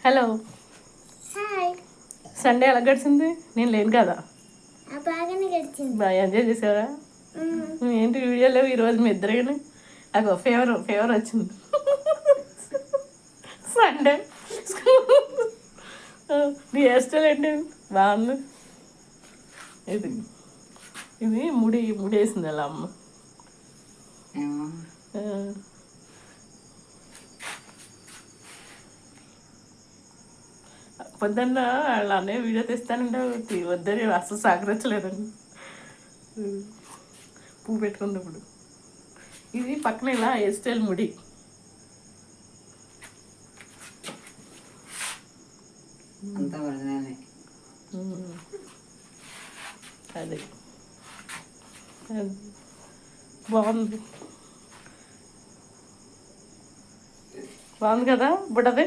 Hello, hi. Sunday ఎలా గడిచింది? నేను లేను కదా. బాగానే గడిచింది. బాగా ఎంజాయ్ చేసావా? ఏంటి వీడియో లేవు ఈరోజు మీ ఇద్దరు? అగో ఫేవర్ వచ్చింది సండే. నీ హెయిర్ స్టైల్ ఏంటి బాగుంది. ఇది ఇది ముడి వేసింది అలా అమ్మ. పొద్దున్న వాళ్ళ అన్నయ్య వీడియో తీస్తానంటే వద్దని అసలు సహకరించలేదండి. పువ్వు పెట్టుకున్నప్పుడు ఇది పక్కన ఇలా హెయిర్ స్టైల్ ముడి. అది బాగుంది బాగుంది కదా బుడ్డది.